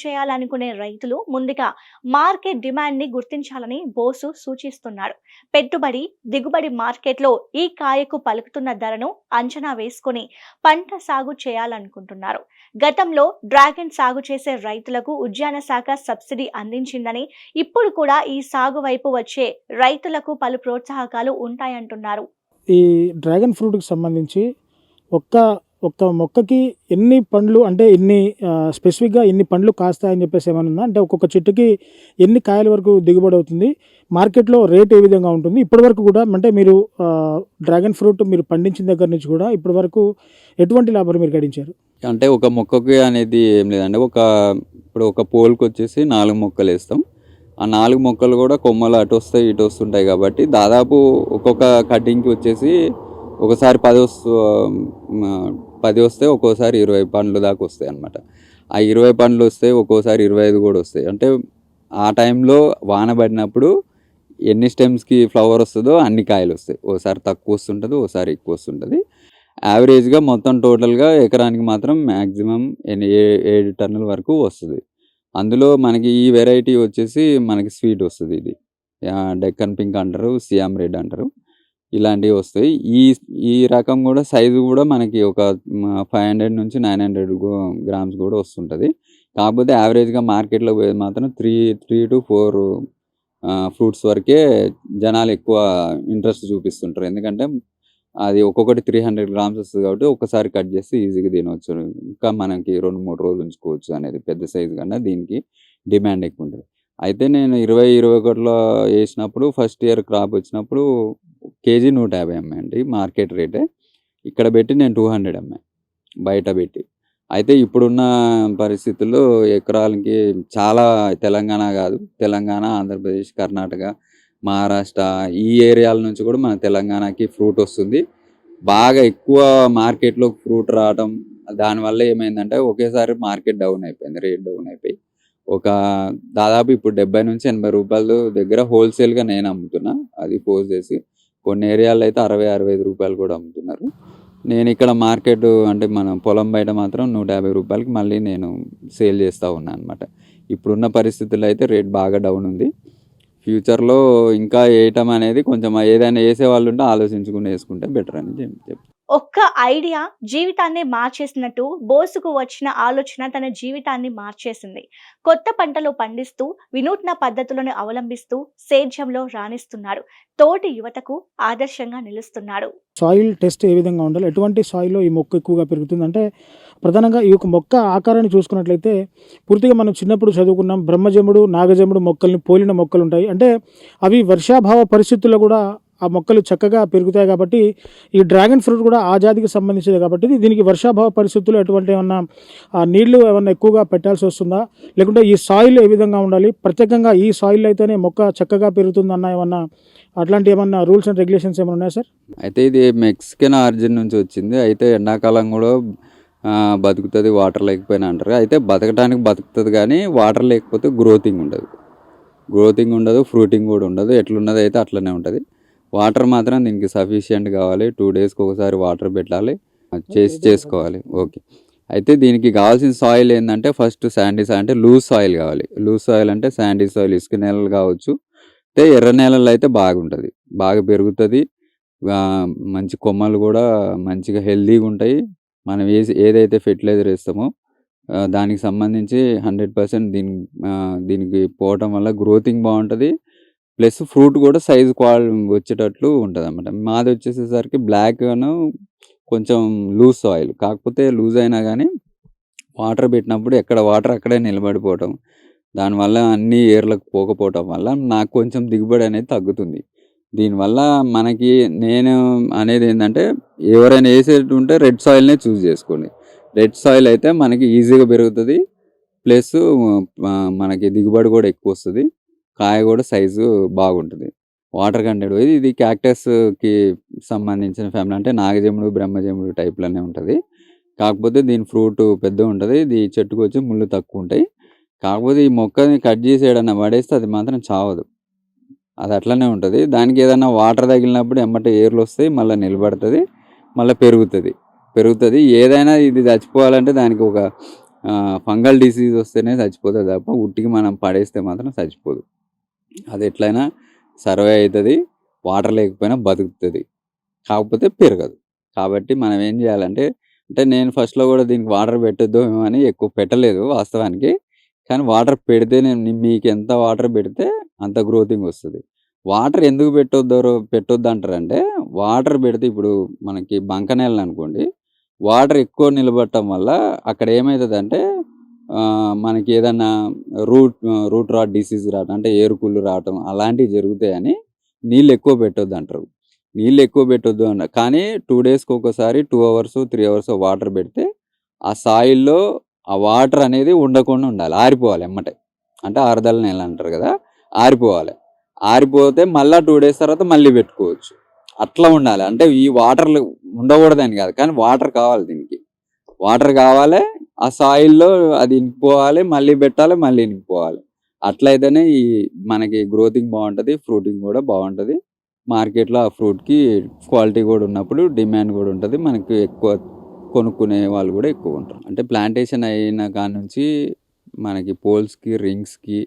చేయాలనుకునే రైతులు ముందుగా మార్కెట్ డిమాండ్‌ని గుర్తించాలని బోసు సూచిస్తున్నారు. పెట్టుబడి, దిగుబడి మార్కెట్‌లో ఈ కాయకు పలుకుతున్న ధరను అంచనా వేసుకొని పంట సాగు చేయాలనుకుంటున్నారు. గతంలో డ్రాగన్ సాగు చేసే రైతులకు ఉద్యాన శాఖ సబ్సిడీ అందించిందని, ఇప్పుడు కూడా ఈ సాగు వైపు వచ్చే రైతులకు పలు ప్రోత్సాహకాలు ఉంటాయంటున్నారు. ఈ డ్రాగన్ ఫ్రూట్‌కి సంబంధించి ఒక్క ఒక్క మొక్కకి ఎన్ని పండ్లు అంటే స్పెసిఫిక్‌గా ఇన్ని పండ్లు కాస్తాయని చెప్పేసి ఏమైనా ఉందా? అంటే ఒక్కొక్క చెట్టుకి ఎన్ని కాయల వరకు దిగుబడి అవుతుంది? మార్కెట్‌లో రేట్ ఏ విధంగా ఉంటుంది? ఇప్పటివరకు కూడా అంటే మీరు డ్రాగన్ ఫ్రూట్ మీరు పండించిన దగ్గర నుంచి కూడా ఇప్పటి వరకు ఎటువంటి లాభాలు మీరు గడించారు? అంటే ఒక మొక్కకి అనేది ఏం లేదండి. ఇప్పుడు ఒక పోల్‌కొచ్చేసి 4 మొక్కలేస్తాం. ఆ 4 మొక్కలు కూడా కొమ్మలు అటొస్తాయి, ఇటొస్తుంటాయి కాబట్టి దాదాపు ఒక్కొక్క కటింగ్‌కి వచ్చేసి ఒకసారి 10 వస్తాయి, ఒక్కోసారి 20 పండ్లు దాకా వస్తాయన్నమాట. ఆ 20 పండ్లు వస్తాయి, ఒక్కోసారి 25 కూడా వస్తాయి. అంటే ఆ టైంలో వాన పడినప్పుడు ఎన్ని స్టెమ్స్‌కి ఫ్లవర్ వస్తుందో అన్ని కాయలు వస్తాయి. ఓసారి తక్కువ వస్తుంటుంది, ఓసారి ఎక్కువ వస్తుంటుంది. యావరేజ్‌గా మొత్తం టోటల్‌గా ఎకరానికి మాత్రం మ్యాక్సిమం 7 టన్నుల వరకు వస్తుంది. అందులో మనకి ఈ వెరైటీ వచ్చేసి మనకి స్వీట్ వస్తుంది ఇది. డెక్కన్ పింక్ అంటారు, సియామ్ రెడ్ అంటారు. ఇలాంటివి వస్తాయి. ఈ ఈ రకం కూడా సైజు కూడా మనకి ఒక 500 నుంచి 900 గ్రామ్స్ కూడా వస్తుంటుంది. కాకపోతే యావరేజ్‌గా మార్కెట్‌లో పోయేది మాత్రం 3-4 ఫ్రూట్స్ వరకే జనాలు ఎక్కువ ఇంట్రెస్ట్ చూపిస్తుంటారు. ఎందుకంటే అది ఒక్కొక్కటి 300 గ్రామ్స్ వస్తుంది కాబట్టి ఒక్కసారి కట్ చేస్తే ఈజీగా తినవచ్చు. ఇంకా మనకి 2, 3 రోజులు ఉంచుకోవచ్చు అనేది పెద్ద సైజు కన్నా దీనికి డిమాండ్ ఎక్కువ ఉంటుంది. అయితే నేను 21లో వేసినప్పుడు ఫస్ట్ ఇయర్ క్రాప్ వచ్చినప్పుడు కేజీ 150 అమ్మాయండి మార్కెట్ రేటే. ఇక్కడ పెట్టి నేను 200 అమ్మా బయట పెట్టి. అయితే ఇప్పుడున్న పరిస్థితుల్లో ఎకరాలకి చాలా తెలంగాణ కాదు, తెలంగాణ, ఆంధ్రప్రదేశ్, కర్ణాటక, మహారాష్ట్ర ఈ ఏరియాల నుంచి కూడా మన తెలంగాణకి ఫ్రూట్ వస్తుంది. బాగా ఎక్కువ మార్కెట్‌లో ఫ్రూట్ రావటం దానివల్ల ఏమైందంటే ఒకేసారి మార్కెట్ డౌన్ అయిపోయింది. రేట్ డౌన్ అయిపోయి ఒక దాదాపు ఇప్పుడు రూ. 70-80 దగ్గర హోల్‌సేల్‌గా నేను అమ్ముతున్నా. అది పోస్ట్ చేసి. కొన్ని ఏరియాలో అయితే రూ. 60-65 కూడా అమ్ముతున్నారు. నేను ఇక్కడ మార్కెట్ అంటే మన పొలం బయట మాత్రం రూ. 150కి మళ్ళీ నేను సేల్ చేస్తూ ఉన్నాను అనమాట. ఇప్పుడున్న పరిస్థితుల్లో అయితే రేట్ బాగా డౌన్ ఉంది. ఫ్యూచర్‌లో ఇంకా వేయటం అనేది కొంచెం ఏదైనా వేసేవాళ్ళు ఉంటే ఆలోచించుకుని వేసుకుంటే బెటర్ అని చెప్తాను. ఒక్క ఐడియా జీవితాన్ని మార్చేసినట్టు బోసుకు వచ్చిన ఆలోచన తన జీవితాన్ని మార్చేసింది. కొత్త పంటలు పండిస్తూ వినూత్న పద్ధతులను అవలంబిస్తూ సేద్యంలో రాణిస్తున్నాడు. తోటి యువతకు ఆదర్శంగా నిలుస్తున్నాడు. సాయిల్ టెస్ట్ ఏ విధంగా ఉండాలి? ఎటువంటి సాయిల్‌లో ఈ మొక్క ఎక్కువగా పెరుగుతుంది? అంటే ప్రధానంగా ఈ యొక్క మొక్క ఆకారాన్ని చూసుకున్నట్లయితే పూర్తిగా మనం చిన్నప్పుడు చదువుకున్నాం బ్రహ్మజముడు, నాగజముడు మొక్కల్ని పోలిన మొక్కలుంటాయి. అంటే అవి వర్షాభావ పరిస్థితుల్లో కూడా ఆ మొక్కలు చక్కగా పెరుగుతాయి కాబట్టి ఈ డ్రాగన్ ఫ్రూట్ కూడా ఆ జాతికి సంబంధించింది కాబట్టి దీనికి వర్షాభావ పరిస్థితుల్లో ఎటువంటి ఏమన్నా నీళ్లు ఏమన్నా ఎక్కువగా పెట్టాల్సి వస్తుందా? లేకుంటే ఈ సాయిల్ ఏ విధంగా ఉండాలి? ప్రత్యేకంగా ఈ సాయిల్ అయితేనే మొక్క చక్కగా పెరుగుతుందన్న ఏమన్నా అట్లాంటి ఏమన్నా రూల్స్ అండ్ రెగ్యులేషన్స్ ఏమైనా ఉన్నాయా సార్? అయితే ఇది మెక్సికన్ ఆరిజిన్ నుంచి వచ్చింది. అయితే ఎండాకాలం కూడా బతుకుతుంది వాటర్ లేకపోయినా అంటారు. అయితే బతకడానికి బతుకుతుంది కానీ వాటర్ లేకపోతే గ్రోతింగ్ ఉండదు, ఫ్రూటింగ్ కూడా ఉండదు. ఎట్లున్నది అయితే అట్లనే ఉంటుంది. వాటర్ మాత్రం దీనికి సఫిషియెంట్ కావాలి. 2 డేస్కి ఒకసారి వాటర్ పెట్టాలి, చేసుకోవాలి. ఓకే. అయితే దీనికి కావాల్సిన సాయిల్ ఏంటంటే ఫస్ట్ శాండీ సాయిల్ అంటే లూజ్ సాయిల్ కావాలి. లూజ్ సాయిల్ అంటే శాండీ సాయిల్, ఇసుక నేలలు కావచ్చు. అయితే ఎర్ర నేలల్లో అయితే బాగుంటుంది, బాగా పెరుగుతుంది. మంచి కొమ్మలు కూడా మంచిగా హెల్తీగా ఉంటాయి. మనం ఏదైతే ఫెర్టిలైజర్ వేస్తామో దానికి సంబంధించి 100% దీనికి పోవటం వల్ల గ్రోతింగ్ బాగుంటుంది. ప్లస్ ఫ్రూట్ కూడా సైజు వచ్చేటట్లు ఉంటుంది అన్నమాట. మాది వచ్చేసేసరికి బ్లాక్ను కొంచెం లూజ్ సాయిల్, కాకపోతే లూజ్ అయినా కానీ వాటర్ పెట్టినప్పుడు ఎక్కడ వాటర్ అక్కడే నిలబడిపోవటం, దానివల్ల అన్ని ఏర్లకు పోకపోవటం వల్ల నాకు కొంచెం దిగుబడి అనేది తగ్గుతుంది. దీనివల్ల మనకి నేను అనేది ఏంటంటే ఎవరైనా వేసేది ఉంటే రెడ్ సాయిల్నే చూస్ చేసుకోండి. రెడ్ సాయిల్ అయితే మనకి ఈజీగా పెరుగుతుంది. ప్లస్ మనకి దిగుబడి కూడా ఎక్కువ వస్తుంది. కాయ కూడా సైజు బాగుంటుంది. వాటర్ కంటెంట్ ఇది క్యాక్టస్కి సంబంధించిన ఫ్యామిలీ అంటే నాగజముడు, బ్రహ్మజముడు టైప్లోనే ఉంటుంది. కాకపోతే దీని ఫ్రూట్ పెద్దగా ఉంటుంది. ఇది చెట్టుకు వచ్చి ముళ్ళు తక్కువ ఉంటాయి. కాకపోతే ఈ మొక్కని కట్ చేసి ఏడన్నా పడేస్తే అది మాత్రం చావదు, అది అట్లనే ఉంటుంది. దానికి ఏదైనా వాటర్ తగిలినప్పుడు ఎమ్మటే ఏర్లు వస్తాయి, మళ్ళీ నిలబడుతుంది, మళ్ళీ పెరుగుతుంది. ఏదైనా ఇది చచ్చిపోవాలంటే దానికి ఒక ఫంగల్ డిసీజ్ వస్తేనే చచ్చిపోతుంది తప్ప ఉట్టికి మనం పడేస్తే మాత్రం చచ్చిపోదు. అది ఎట్లయినా సర్వే అవుతుంది, వాటర్ లేకపోయినా బతుకుతుంది, కాకపోతే పెరగదు. కాబట్టి మనం ఏం చేయాలంటే, అంటే నేను ఫస్ట్‌లో కూడా దీనికి వాటర్ పెట్టొద్దు ఏమో అని ఎక్కువ పెట్టలేదు వాస్తవానికి. కానీ వాటర్ పెడితే మీకు ఎంత వాటర్ పెడితే అంత గ్రోతింగ్ వస్తుంది. వాటర్ ఎందుకు పెట్టొద్దంటారంటే, వాటర్ పెడితే ఇప్పుడు మనకి బంక నేలలు అనుకోండి, వాటర్ ఎక్కువ నిలబడటం వల్ల అక్కడ ఏమవుతుందంటే మనకి ఏదన్నా రూట్ రాట్ డిసీజ్ రావటం, అంటే ఏరుకుళ్ళు రావటం అలాంటివి జరుగుతాయని నీళ్ళు ఎక్కువ పెట్టొద్దు అంటారు. నీళ్ళు ఎక్కువ పెట్టొద్దు కానీ 2 డేస్కి ఒకసారి 2 అవర్స్ 3 అవర్స్ వాటర్ పెడితే ఆ సాయిల్లో ఆ వాటర్ అనేది ఉండకుండా ఉండాలి, ఆరిపోవాలి ఎమ్మటే. అంటే ఆరుదల నేల అంటారు కదా, ఆరిపోవాలి. ఆరిపోతే మళ్ళీ 2 డేస్ తర్వాత మళ్ళీ పెట్టుకోవచ్చు. అట్లా ఉండాలి. అంటే ఈ వాటర్లు ఉండకూడదని కాదు, కానీ వాటర్ కావాలి దీనికి. వాటర్ కావాలి, ఆ సాయిల్లో అది ఇంకిపోవాలి, మళ్ళీ పెట్టాలి, మళ్ళీ ఇంకిపోవాలి. అట్లయితేనే ఈ మనకి గ్రోతింగ్ బాగుంటుంది, ఫ్రూటింగ్ కూడా బాగుంటుంది. మార్కెట్లో ఆ ఫ్రూట్కి క్వాలిటీ కూడా ఉన్నప్పుడు డిమాండ్ కూడా ఉంటుంది, మనకి ఎక్కువ కొనుక్కునే వాళ్ళు కూడా ఎక్కువ ఉంటారు. అంటే ప్లాంటేషన్ అయిన కాడ నుంచి మనకి పోల్స్కి, రింగ్స్కి,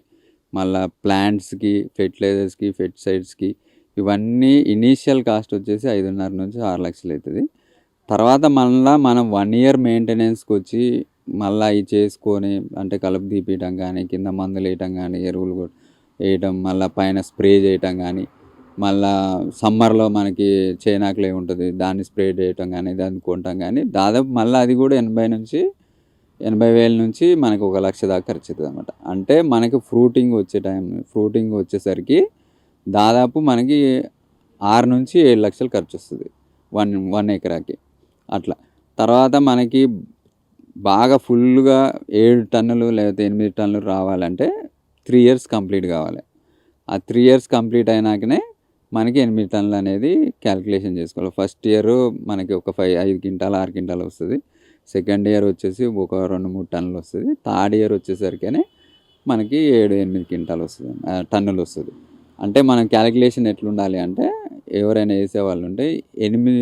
మళ్ళీ ప్లాంట్స్కి, ఫెర్టిలైజర్స్కి, పెస్టిసైడ్స్కి ఇవన్నీ ఇనీషియల్ కాస్ట్ వచ్చేసి 5.5 నుంచి 6 లక్షలు అవుతుంది. తర్వాత మళ్ళీ మనం 1 ఇయర్ మెయింటెనెన్స్కి వచ్చి మళ్ళీ అవి చేసుకొని, అంటే కలుపు తీపియటం కానీ, కింద మందులు వేయటం కానీ, ఎరువులు వేయటం, మళ్ళీ పైన స్ప్రే చేయటం కానీ, మళ్ళా సమ్మర్లో మనకి చేనాకులే ఉంటుంది దాన్ని స్ప్రే చేయటం కానీ, దాన్ని కొనటం కానీ, దాదాపు మళ్ళీ అది కూడా 80,000 నుంచి మనకు 1 లక్ష దాకా ఖర్చు అవుతుంది అనమాట. అంటే మనకి ఫ్రూటింగ్ వచ్చేసరికి దాదాపు మనకి 6 నుంచి 7 లక్షలు ఖర్చు వస్తుంది 1 ఎకరాకి అట్లా. తర్వాత మనకి బాగా ఫుల్గా 7 టన్నులు లేకపోతే 8 టన్నులు రావాలంటే 3 ఇయర్స్ కంప్లీట్ కావాలి. ఆ 3 ఇయర్స్ కంప్లీట్ అయినాకనే మనకి 8 టన్నులు అనేది క్యాలిక్యులేషన్ చేసుకోవాలి. ఫస్ట్ ఇయర్ మనకి ఒక 5 క్వింటాలు 6 క్వింటాలు వస్తుంది. సెకండ్ ఇయర్ వచ్చేసి ఒక 2-3 టన్నులు వస్తుంది. థర్డ్ ఇయర్ వచ్చేసరికనే మనకి 7-8 క్వింటాలు వస్తుంది, టన్నులు వస్తుంది. అంటే మనం క్యాలిక్యులేషన్ ఎట్లుండాలి అంటే, ఎవరైనా వేసేవాళ్ళు ఉంటే 8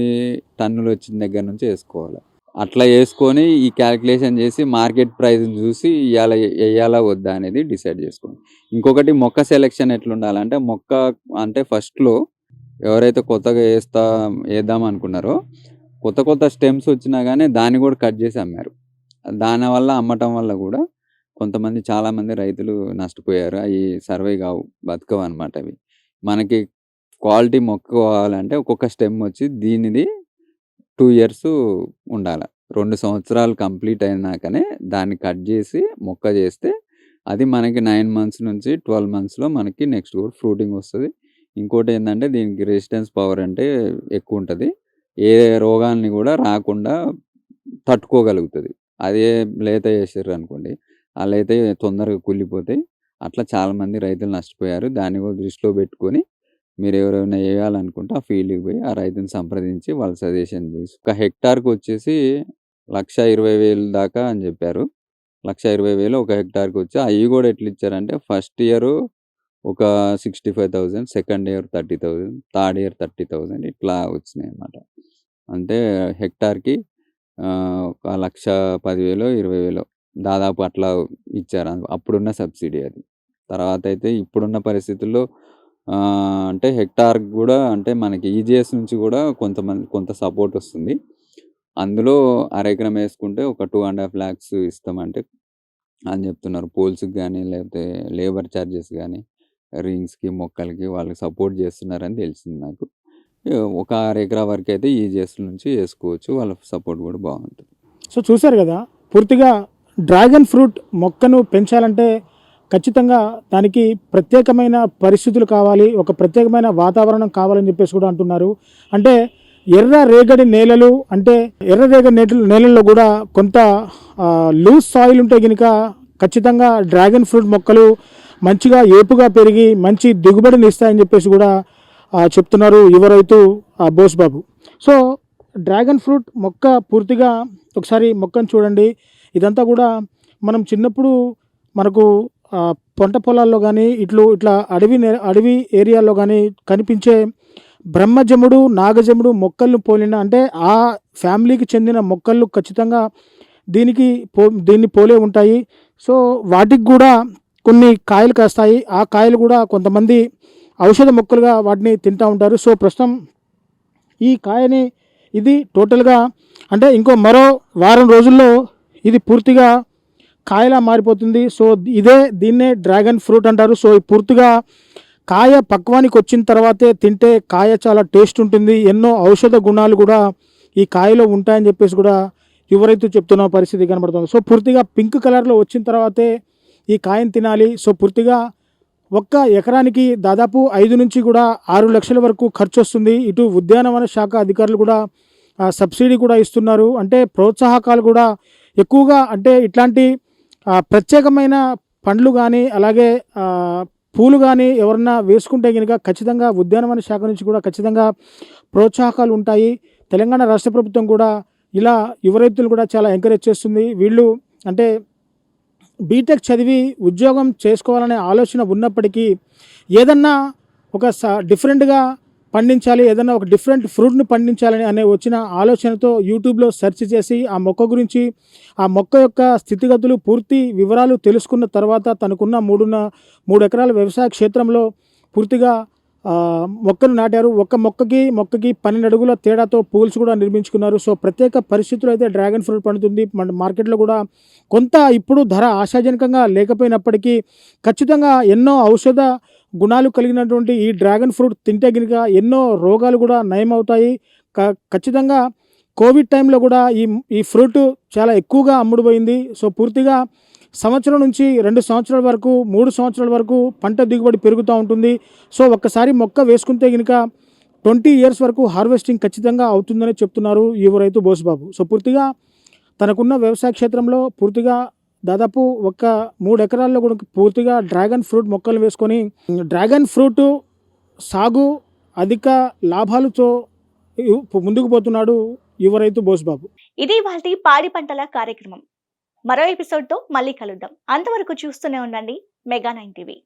టన్నులు వచ్చిన దగ్గర నుంచి వేసుకోవాలి. అట్లా వేసుకొని ఈ క్యాలిక్యులేషన్ చేసి మార్కెట్ ప్రైస్ని చూసి వేయాలా వద్దా అనేది డిసైడ్ చేసుకోండి. ఇంకొకటి మొక్క సెలెక్షన్ ఎట్లుండాలంటే, మొక్క అంటే ఫస్ట్లో ఎవరైతే కొత్తగా వేద్దాం అనుకున్నారో కొత్త స్టెమ్స్ వచ్చినా కానీ దాన్ని కూడా కట్ చేసి అమ్మారు. దానివల్ల అమ్మటం వల్ల కూడా కొంతమంది చాలామంది రైతులు నష్టపోయారు. అవి సర్వే బతకవు అనమాట. అవి మనకి క్వాలిటీ మొక్క కావాలంటే ఒక్కొక్క స్టెమ్ వచ్చి దీనిది 2 ఇయర్స్ ఉండాలి. 2 సంవత్సరాలు కంప్లీట్ అయినాకనే దాన్ని కట్ చేసి మొక్క చేస్తే అది మనకి 9 మంత్స్ నుంచి 12 మంత్స్లో మనకి నెక్స్ట్ కూడా ఫ్రూటింగ్ వస్తుంది. ఇంకోటి ఏంటంటే దీనికి రెసిస్టెన్స్ పవర్ అంటే ఎక్కువ ఉంటుంది, ఏ రోగాల్ని కూడా రాకుండా తట్టుకోగలుగుతుంది. అదే లేత వేసారు అనుకోండి, ఆ లేత తొందరగా కుళ్ళిపోతాయి. అట్లా చాలామంది రైతులు నష్టపోయారు. దాన్ని కూడా దృష్టిలో పెట్టుకొని మీరు ఎవరైనా వేయాలనుకుంటే ఆ ఫీల్డ్కి పోయి ఆ రైతుని సంప్రదించి వాళ్ళ సజెషన్ చూసి, ఒక హెక్టార్కి వచ్చేసి 1,20,000 దాకా అని చెప్పారు. 1,20,000 ఒక హెక్టార్కి వచ్చి, అవి కూడా ఎట్లా ఇచ్చారంటే ఫస్ట్ ఇయర్ ఒక 65,000, సెకండ్ ఇయర్ 30,000, థర్డ్ ఇయర్ 30,000 ఇట్లా వచ్చినాయి అన్నమాట. అంటే హెక్టార్కి 1,10,000 20,000 దాదాపు అట్లా ఇచ్చారు. అప్పుడున్న సబ్సిడీ అది. తర్వాత అయితే ఇప్పుడున్న పరిస్థితుల్లో అంటే హెక్టార్ కూడా అంటే మనకి ఈజీఎస్ నుంచి కూడా కొంత సపోర్ట్ వస్తుంది. అందులో అరెకరం వేసుకుంటే ఒక 2.5 lakhs ఇస్తామంటే అని చెప్తున్నారు. పోల్స్కి కానీ లేకపోతే లేబర్ ఛార్జెస్ కానీ రింగ్స్కి మొక్కలకి వాళ్ళకి సపోర్ట్ చేస్తున్నారని తెలిసింది నాకు. ఒక 6 ఎకరా వరకు అయితే ఈజీఎస్ నుంచి వేసుకోవచ్చు, వాళ్ళ సపోర్ట్ కూడా బాగుంటుంది. సో చూశారు కదా, పూర్తిగా డ్రాగన్ ఫ్రూట్ మొక్కను పెంచాలంటే ఖచ్చితంగా దానికి ప్రత్యేకమైన పరిస్థితులు కావాలి, ఒక ప్రత్యేకమైన వాతావరణం కావాలని చెప్పేసి కూడా అంటున్నారు. అంటే ఎర్రరేగడి నేలలు, అంటే ఎర్రరేగడి నేలల్లో కూడా కొంత లూజ్ సాయిల్ ఉంటే కనుక ఖచ్చితంగా డ్రాగన్ ఫ్రూట్ మొక్కలు మంచిగా ఏపుగా పెరిగి మంచి దిగుబడిని ఇస్తాయని చెప్పేసి కూడా చెప్తున్నారు యువ రైతు బోస్ బాబు. సో డ్రాగన్ ఫ్రూట్ మొక్క పూర్తిగా ఒకసారి మొక్కను చూడండి. ఇదంతా కూడా మనం చిన్నప్పుడు మనకు పంట పొలాల్లో కానీ ఇట్లా అడవి ఏరియాలో కానీ కనిపించే బ్రహ్మజముడు, నాగజముడు మొక్కలను పోలిన, అంటే ఆ ఫ్యామిలీకి చెందిన మొక్కలు ఖచ్చితంగా దీన్ని పోలే ఉంటాయి. సో వాటికి కూడా కొన్ని కాయలు కాస్తాయి. ఆ కాయలు కూడా కొంతమంది ఔషధ మొక్కలుగా వాటిని తింటూ ఉంటారు. సో ప్రస్తుతం ఈ కాయని ఇది టోటల్గా అంటే ఇంకో మరో వారం రోజుల్లో ఇది పూర్తిగా కాయలా మారిపోతుంది. సో దీన్నే డ్రాగన్ ఫ్రూట్ అంటారు. సో పూర్తిగా కాయ పక్వానికి వచ్చిన తర్వాతే తింటే కాయ చాలా టేస్ట్ ఉంటుంది. ఎన్నో ఔషధ గుణాలు కూడా ఈ కాయలో ఉంటాయని చెప్పేసి కూడా యువ రైతు చెప్తున్న పరిస్థితి కనబడుతుంది. సో పూర్తిగా పింక్ కలర్లో వచ్చిన తర్వాతే ఈ కాయను తినాలి. సో పూర్తిగా ఒక్క ఎకరానికి దాదాపు 5 నుంచి కూడా 6 లక్షల వరకు ఖర్చు వస్తుంది. ఇటు ఉద్యానవన శాఖ అధికారులు కూడా సబ్సిడీ కూడా ఇస్తున్నారు. అంటే ప్రోత్సాహకాలు కూడా ఎక్కువగా అంటే ఇట్లాంటి ప్రత్యేకమైన పండ్లు కానీ అలాగే పూలు కానీ ఎవరన్నా వేసుకుంటే కనుక ఖచ్చితంగా ఉద్యానవన శాఖ నుంచి కూడా ఖచ్చితంగా ప్రోత్సాహకాలు ఉంటాయి. తెలంగాణ రాష్ట్ర ప్రభుత్వం కూడా ఇలా యువ రైతులు కూడా చాలా ఎంకరేజ్ చేస్తుంది. వీళ్ళు అంటే బీటెక్ చదివి ఉద్యోగం చేసుకోవాలనే ఆలోచన ఉన్నప్పటికీ ఏదన్నా ఒక డిఫరెంట్గా పండించాలి, ఏదన్నా ఒక డిఫరెంట్ ఫ్రూట్ని పండించాలని అనే వచ్చిన ఆలోచనతో యూట్యూబ్లో సెర్చ్ చేసి ఆ మొక్క గురించి ఆ మొక్క యొక్క స్థితిగతులు పూర్తి వివరాలు తెలుసుకున్న తర్వాత తనకున్న 3 ఎకరాల వ్యవసాయ క్షేత్రంలో పూర్తిగా మొక్కను నాటారు. ఒక్క మొక్కకి 12 అడుగుల తేడాతో పూల్స్ కూడా నిర్మించుకున్నారు. సో ప్రత్యేక పరిస్థితులు అయితే డ్రాగన్ ఫ్రూట్ పండుతుంది. మన మార్కెట్లో కూడా కొంత ఇప్పుడు ధర ఆశాజనకంగా లేకపోయినప్పటికీ ఖచ్చితంగా ఎన్నో ఔషధ గుణాలు కలిగినటువంటి ఈ డ్రాగన్ ఫ్రూట్ తింటే కనుక ఎన్నో రోగాలు కూడా నయమవుతాయి. ఖచ్చితంగా కోవిడ్ టైంలో కూడా ఈ ఫ్రూట్ చాలా ఎక్కువగా అమ్ముడుపోయింది. సో పూర్తిగా సంవత్సరం నుంచి 2 సంవత్సరాల వరకు 3 సంవత్సరాల వరకు పంట దిగుబడి పెరుగుతూ ఉంటుంది. సో ఒక్కసారి మొక్క వేసుకుంటే కనుక 20 ఇయర్స్ వరకు హార్వెస్టింగ్ ఖచ్చితంగా అవుతుందని చెప్తున్నారు యువ రైతు బోసుబాబు. సో పూర్తిగా తనకున్న వ్యవసాయ క్షేత్రంలో పూర్తిగా దాదాపు 3 ఎకరాల్లో కూడా పూర్తిగా డ్రాగన్ ఫ్రూట్ మొక్కలు వేసుకొని డ్రాగన్ ఫ్రూట్ సాగు అధిక లాభాలతో ముందుకు పోతున్నాడు యువ రైతు బోసుబాబు. ఇది వాటి పాడి పంటల కార్యక్రమం. మరో ఎపిసోడ్తో మళ్ళీ కలుద్దాం. అంతవరకు చూస్తూనే ఉండండి మెగా 9 టీవీ.